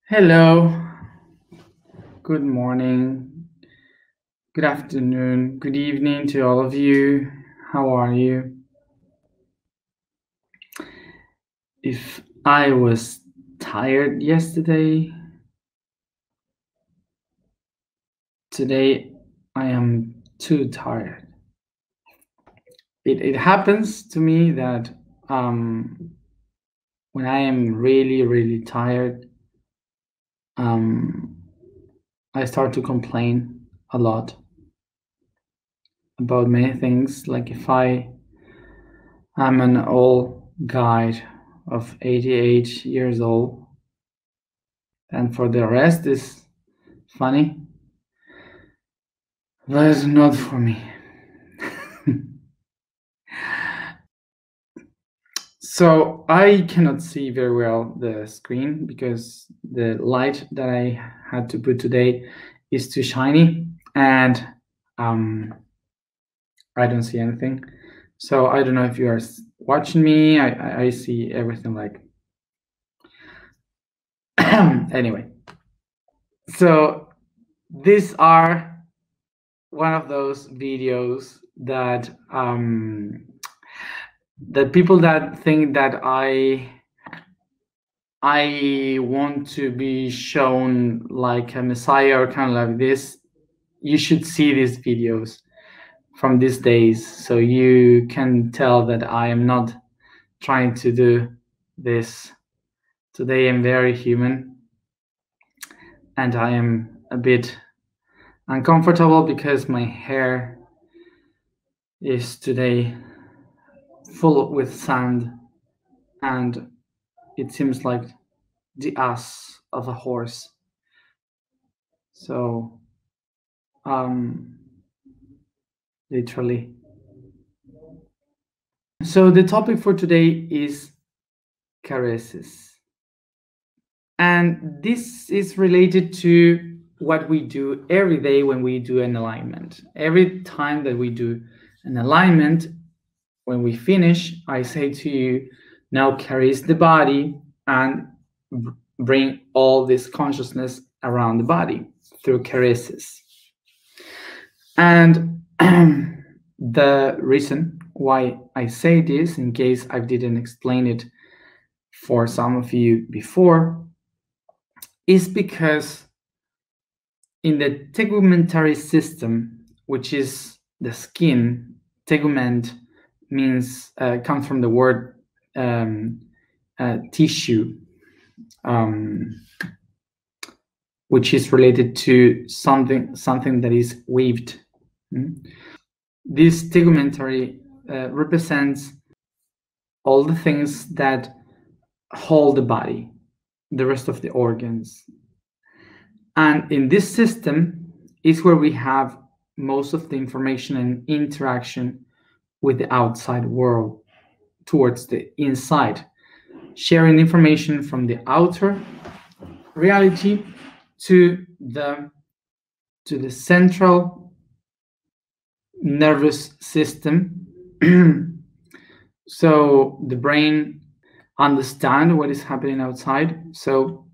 Hello, good morning, good afternoon, good evening to all of you. How are you? If I was tired yesterday, today I am too tired. It happens to me that when I am really tired, I start to complain a lot about many things. Like if I'm an old guy of 88 years old, and for the rest is funny, but it's not for me. So I cannot see very well the screen because the light that I had to put today is too shiny, and I don't see anything. So I don't know if you are watching me. I see everything like anyway. So these are one of those videos that the people that think that I want to be shown like a messiah or kind of like this, you should see these videos from these days so you can tell that I am not trying to do this. Today I'm very human and I am a bit uncomfortable because my hair is today full with sand and it seems like the ass of a horse. So literally. So the topic for today is caresses. And this is related to what we do every day when we do an alignment. Every time that we do an alignment, when we finish, I say to you, now caress the body and bring all this consciousness around the body through caresses. And the reason why I say this, in case I didn't explain it for some of you before, is because in the tegumentary system, which is the skin, tegument means comes from the word tissue, which is related to something that is weaved. This tegumentary represents all the things that hold the body, the rest of the organs. And in this system is where we have most of the information and interaction with the outside world towards the inside, sharing information from the outer reality to the central nervous system. So the brain understands what is happening outside. So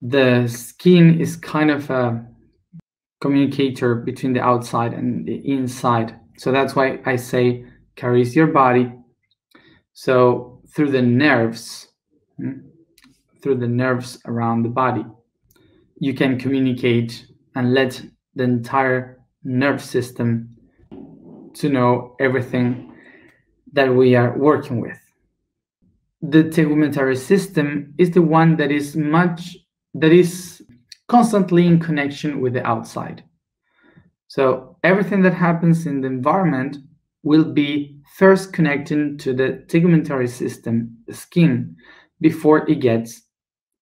the skin is kind of a communicator between the outside and the inside. So that's why I say caress your body. So through the nerves around the body, you can communicate and let the entire nerve system to know everything that we are working with. The tegumentary system is the one that is constantly in connection with the outside. So everything that happens in the environment will be first connecting to the tegumentary system, the skin, before it gets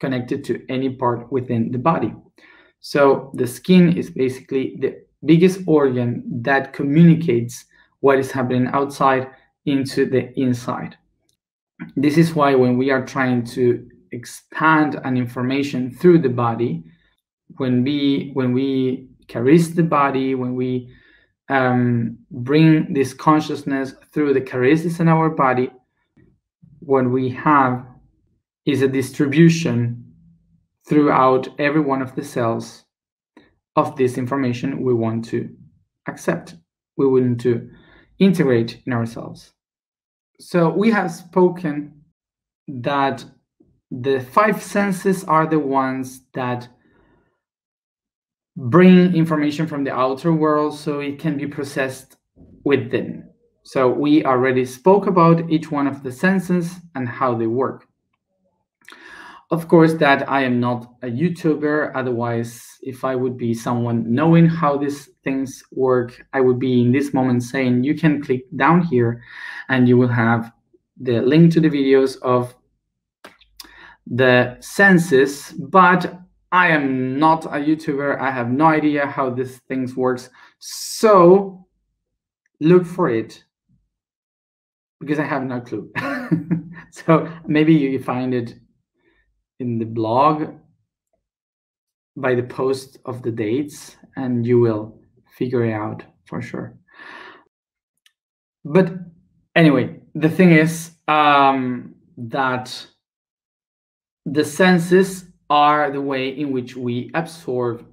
connected to any part within the body. So the skin is basically the biggest organ that communicates what is happening outside into the inside. This is why when we are trying to expand an information through the body, when we caress the body, when we bring this consciousness through the caresses in our body, what we have is a distribution throughout every one of the cells of this information we want to accept, we want to integrate in ourselves. So we have spoken that the five senses are the ones that bring information from the outer world so it can be processed within. So we already spoke about each one of the senses and how they work. Of course, that I am not a YouTuber. Otherwise, if I would be someone knowing how these things work, I would be in this moment saying, you can click down here and you will have the link to the videos of the senses. But I am not a YouTuber. I have no idea how these things works. So look for it, because I have no clue. So maybe you find it in the blog by the post of the dates and you will figure it out for sure. But anyway, the thing is that the senses are the way in which we absorb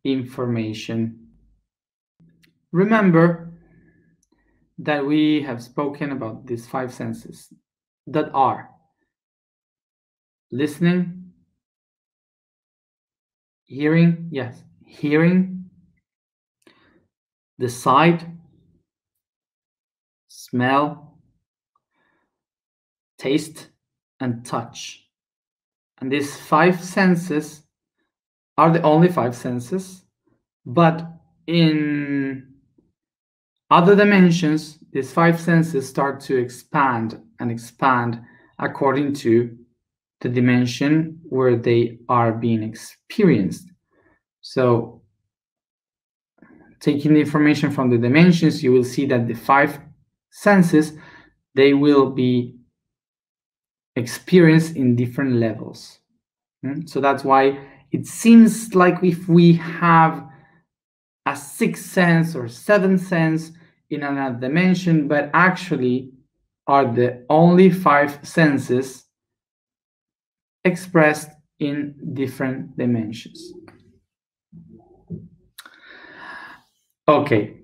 information. Remember that we have spoken about these five senses that are listening, hearing, yes, hearing, the sight, smell, taste, and touch. And these five senses are the only five senses, but in other dimensions, these five senses start to expand and expand according to the dimension where they are being experienced. So taking the information from the dimensions, you will see that the five senses, they will be experienced in different levels. So that's why it seems like if we have a sixth sense or seventh sense in another dimension, but actually are the only five senses expressed in different dimensions. Okay.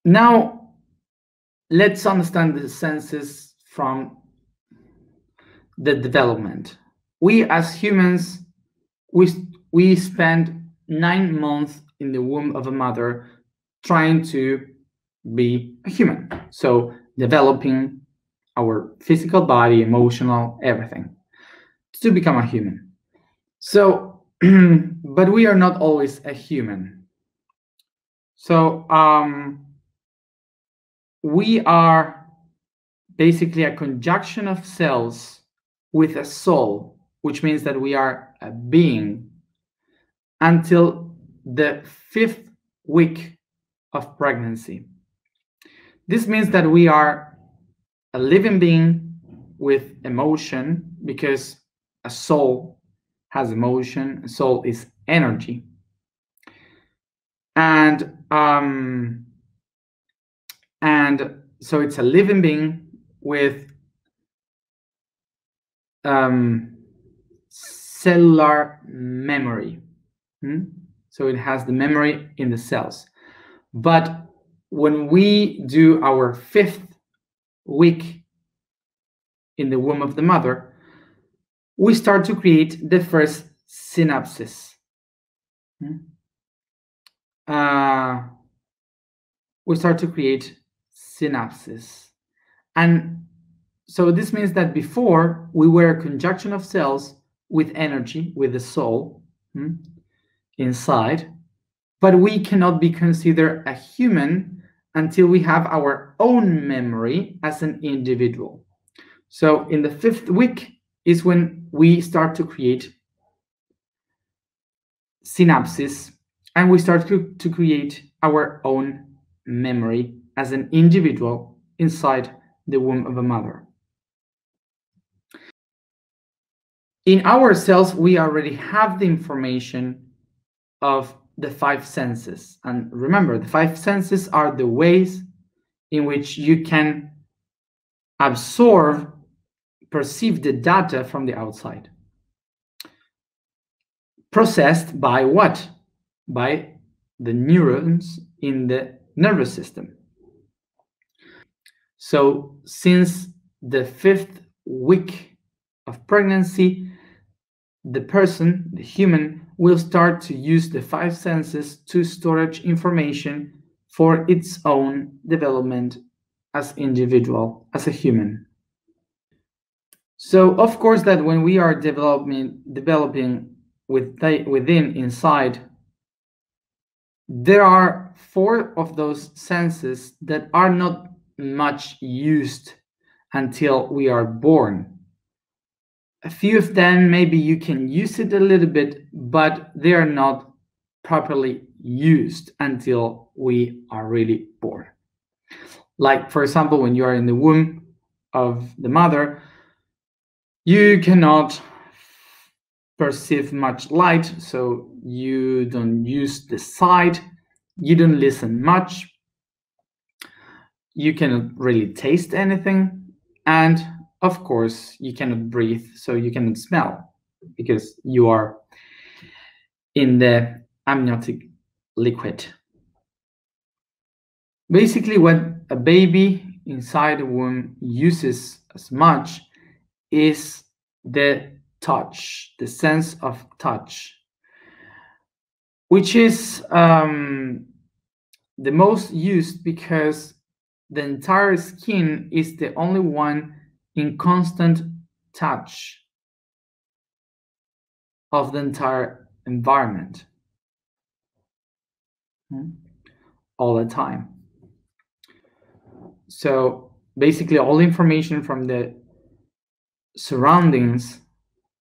Now, let's understand the senses from the development. We as humans, we spend 9 months in the womb of a mother trying to be a human. So developing our physical body, emotional, everything to become a human. So, but we are not always a human. So we are basically a conjunction of cells with a soul, which means that we are a being until the 5th week of pregnancy. This means that we are a living being with emotion, because a soul has emotion. A soul is energy. And so it's a living being with cellular memory. So it has the memory in the cells. But when we do our 5th week in the womb of the mother, we start to create the first synapses. We start to create synapses. And so this means that before we were a conjunction of cells with energy, with the soul inside, but we cannot be considered a human until we have our own memory as an individual. So in the 5th week is when we start to create synapses, and we start to create our own memory as an individual inside the womb of a mother. In our cells, we already have the information of the 5 senses. And remember, the 5 senses are the ways in which you can absorb, perceive the data from the outside. processed by what? By the neurons in the nervous system. So since the 5th week of pregnancy, the person, the human, will start to use the 5 senses to storage information for its own development as individual, as a human. So of course that when we are developing within inside, there are 4 of those senses that are not much used until we are born. A few of them, maybe you can use it a little bit, but they are not properly used until we are really born. Like, for example, when you are in the womb of the mother, you cannot perceive much light, so you don't use the sight, you don't listen much, you cannot really taste anything, and of course you cannot breathe, so you cannot smell because you are in the amniotic liquid. Basically, what a baby inside the womb uses as much is the touch, the sense of touch, which is the most used because the entire skin is the only one in constant touch of the entire environment all the time. So basically all information from the surroundings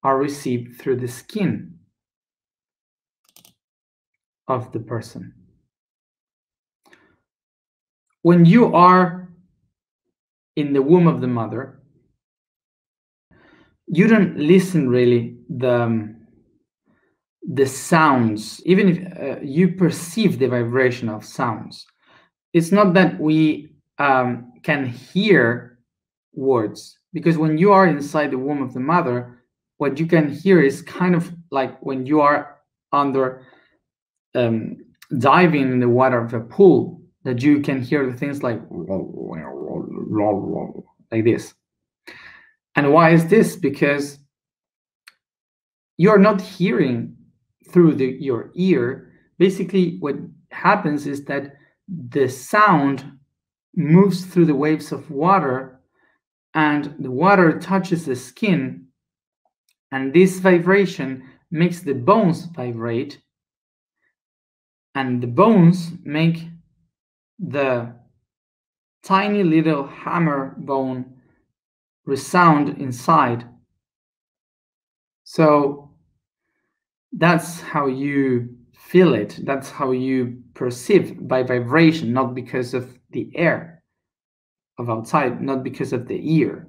are received through the skin of the person. When you are in the womb of the mother, you don't listen really the sounds, even if you perceive the vibration of sounds. It's not that we can hear words, because when you are inside the womb of the mother, what you can hear is kind of like when you are under diving in the water of a pool, that you can hear the things like this. And why is this? Because you're not hearing through your ear. Basically what happens is that the sound moves through the waves of water, and the water touches the skin, and this vibration makes the bones vibrate, and the bones make the tiny little hammer bone resound inside. So that's how you feel it, that's how you perceive, by vibration, not because of the air of outside, not because of the ear.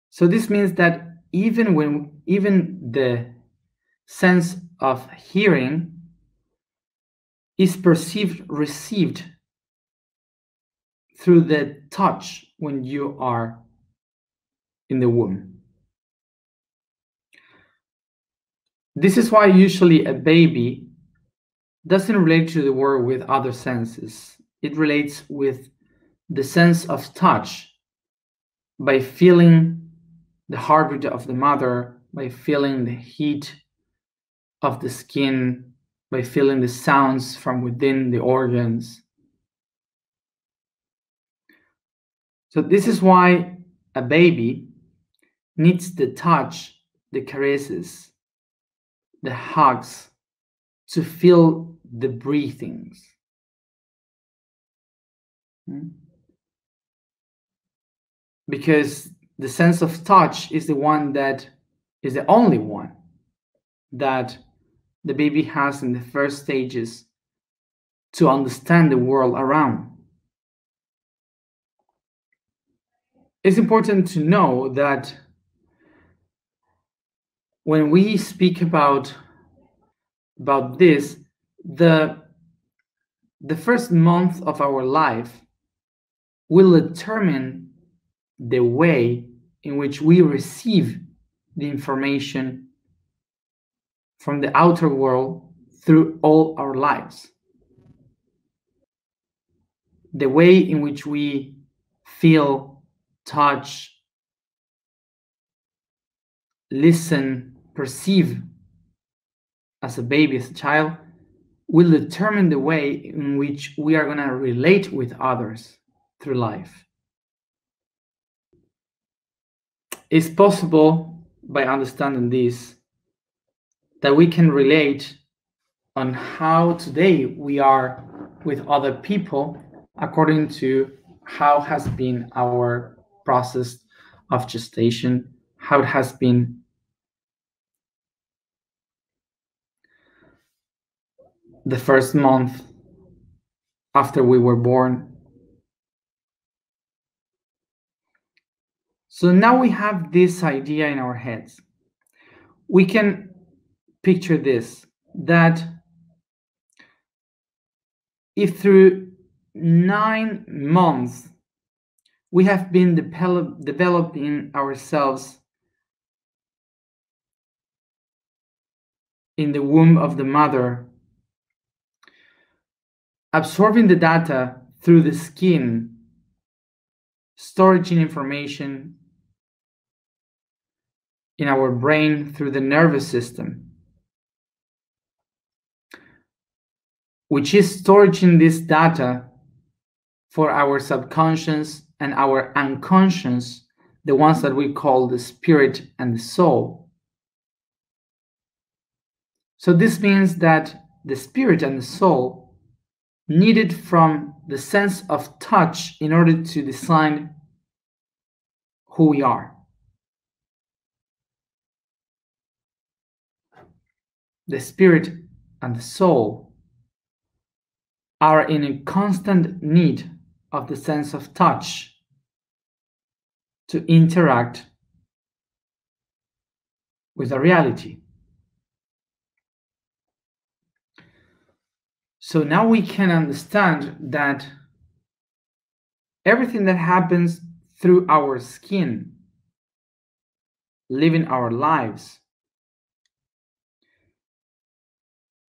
So this means that even the sense of hearing is received through the touch when you are in the womb. This is why usually a baby doesn't relate to the world with other senses. It relates with the sense of touch, by feeling the heartbeat of the mother, by feeling the heat of the skin, by feeling the sounds from within the organs. So this is why a baby needs the touch, the caresses, the hugs, to feel the breathings. Because the sense of touch is the one that is the only one that the baby has in the first stages to understand the world around. It's important to know that when we speak about this, the first month of our life will determine the way in which we receive the information from the outer world through all our lives. The way in which we feel, touch, listen, perceive as a baby, as a child, will determine the way in which we are going to relate with others through life. It's possible, by understanding this, that we can relate on how today we are with other people according to how has been our process of gestation, how it has been the first month after we were born. So now we have this idea in our heads. We can picture this, that if through 9 months we have been developing ourselves in the womb of the mother, absorbing the data through the skin, storing information in our brain through the nervous system, which is storing this data for our subconscious and our unconscious, the ones that we call the spirit and the soul. So this means that the spirit and the soul needed from the sense of touch in order to design who we are. The spirit and the soul are in a constant need of the sense of touch to interact with a reality. So now we can understand that everything that happens through our skin, living our lives,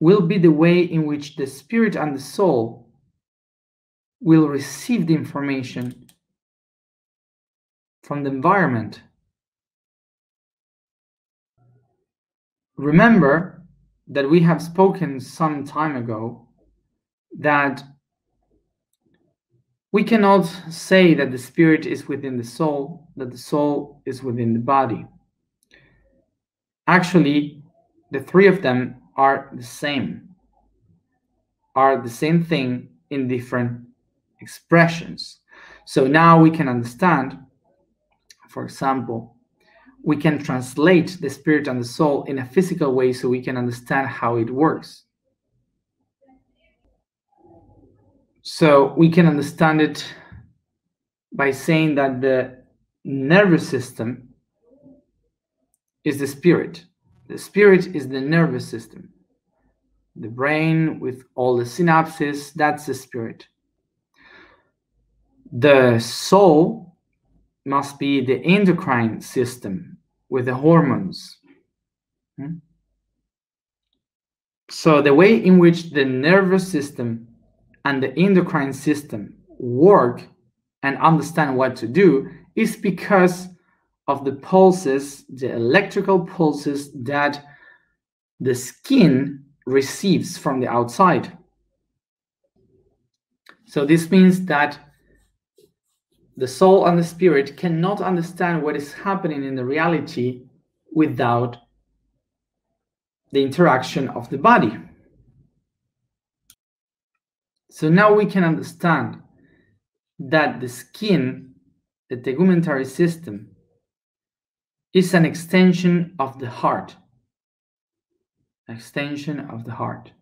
will be the way in which the spirit and the soul will receive the information from the environment. Remember that we have spoken some time ago that we cannot say that the spirit is within the soul, that the soul is within the body. Actually, the three of them are the same thing in different expressions. So now we can understand, for example, we can translate the spirit and the soul in a physical way so we can understand how it works. So we can understand it by saying that the nervous system is the spirit. The spirit is the nervous system. The brain with all the synapses, that's the spirit. The soul must be the endocrine system with the hormones. So the way in which the nervous system and the endocrine system work and understand what to do is because of the pulses, the electrical pulses that the skin receives from the outside. So this means that the soul and the spirit cannot understand what is happening in the reality without the interaction of the body. So now we can understand that the skin, the tegumentary system, is an extension of the heart. Extension of the heart.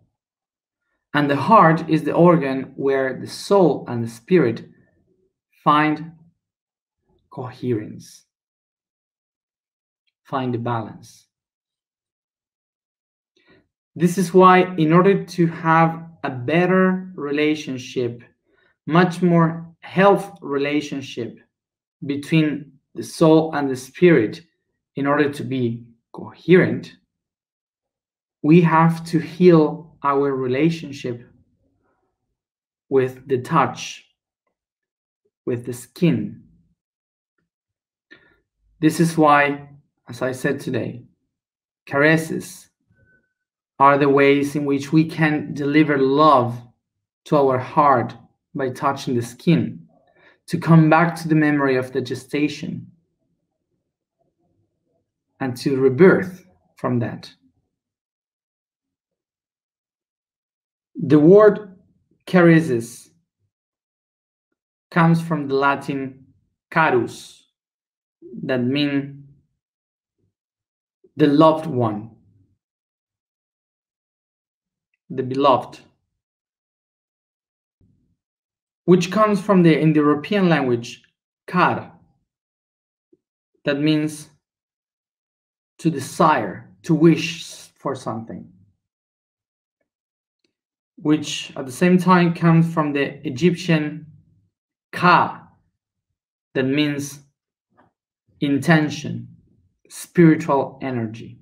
And the heart is the organ where the soul and the spirit find coherence, find the balance. This is why, in order to have a better relationship, much more health relationship between the soul and the spirit, in order to be coherent, we have to heal our relationship with the touch, with the skin. This is why, as I said today, caresses are the ways in which we can deliver love to our heart by touching the skin, to come back to the memory of the gestation and to rebirth from that. The word caresses comes from the Latin carus, that means the loved one, the beloved, which comes from the Indo-European language car, that means to desire, to wish for something, which at the same time comes from the Egyptian ka, that means intention, spiritual energy.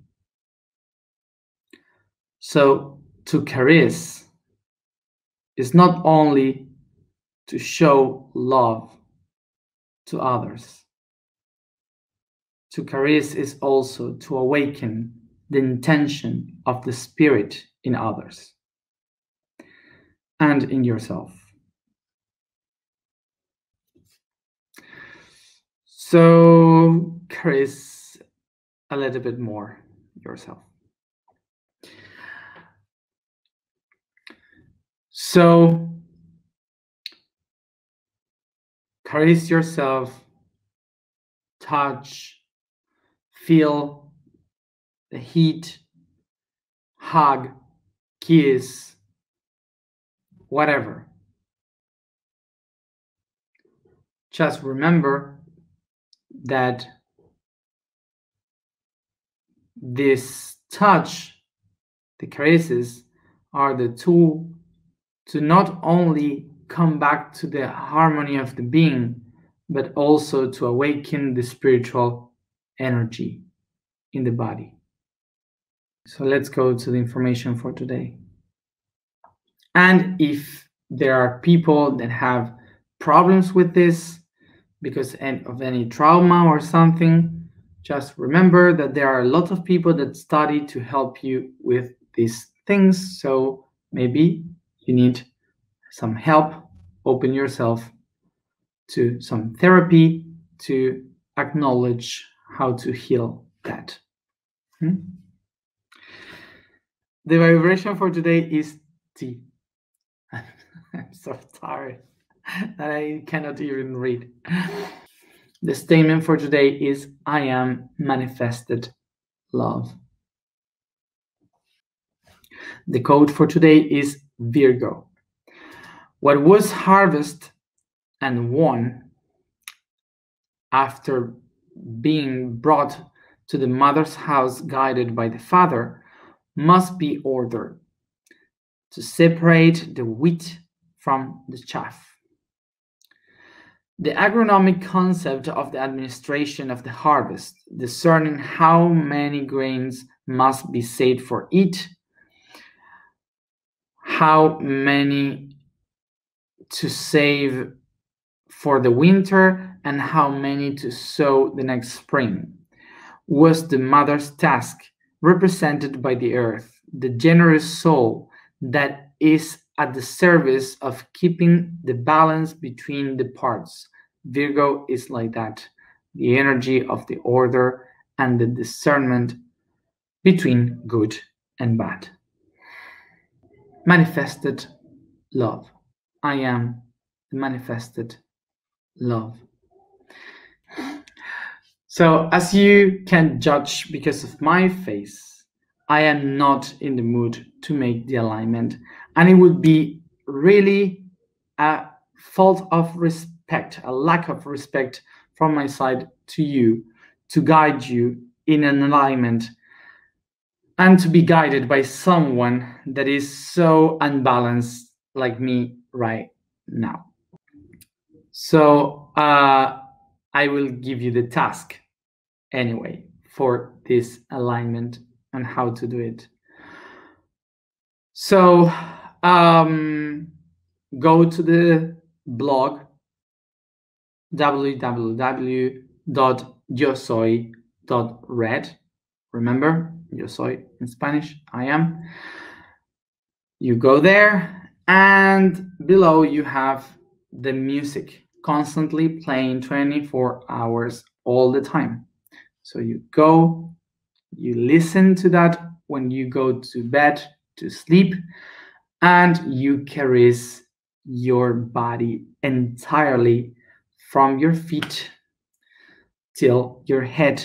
So to caress is not only to show love to others. To caress is also to awaken the intention of the spirit in others and in yourself. So caress a little bit more yourself. So caress yourself, touch, feel the heat, hug, kiss, whatever. Just remember that this touch, the caresses, are the tool to not only come back to the harmony of the being, but also to awaken the spiritual energy in the body. So let's go to the information for today. And if there are people that have problems with this because of any trauma or something, just remember that there are a lot of people that study to help you with these things. So maybe you need some help. Open yourself to some therapy to acknowledge how to heal that. The vibration for today is T. I'm so tired that I cannot even read. The statement for today is, I am manifested love. The code for today is Virgo. What was harvested and won after being brought to the mother's house guided by the father must be ordered to separate the wheat from the chaff. The agronomic concept of the administration of the harvest, discerning how many grains must be saved for it, how many to save for the winter, and how many to sow the next spring, was the mother's task, represented by the earth, the generous soul that is at the service of keeping the balance between the parts. Virgo is like that, the energy of the order and the discernment between good and bad. Manifested love. I am the manifested love. So, as you can judge because of my face, I am not in the mood to make the alignment, and it would be really a fault of respect, a lack of respect from my side to you, to guide you in an alignment and to be guided by someone that is so unbalanced like me right now. So I will give you the task anyway for this alignment and how to do it. So go to the blog www.yosoy.red. Remember, yo soy in Spanish, I am. You go there, and below you have the music constantly playing 24 hours all the time. So you go, you listen to that when you go to bed to sleep, and you caress your body entirely from your feet till your head,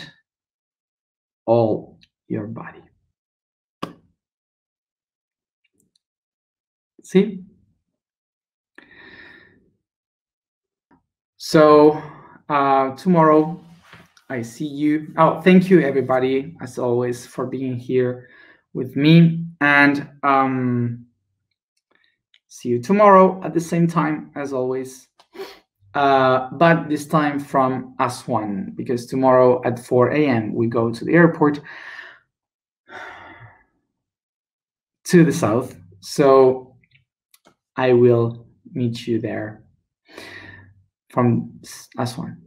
all your body. See? So tomorrow I see you. Oh, thank you everybody, as always, for being here with me. And see you tomorrow at the same time as always. But this time from Aswan, because tomorrow at 4 a.m. we go to the airport to the south. So I will meet you there from Aswan.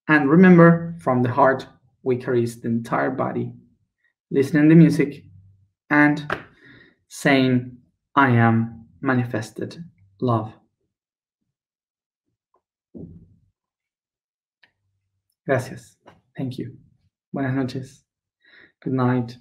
And remember, from the heart, we caress the entire body, listening to the music, and saying, I am manifested love. Gracias. Thank you. Buenas noches. Good night.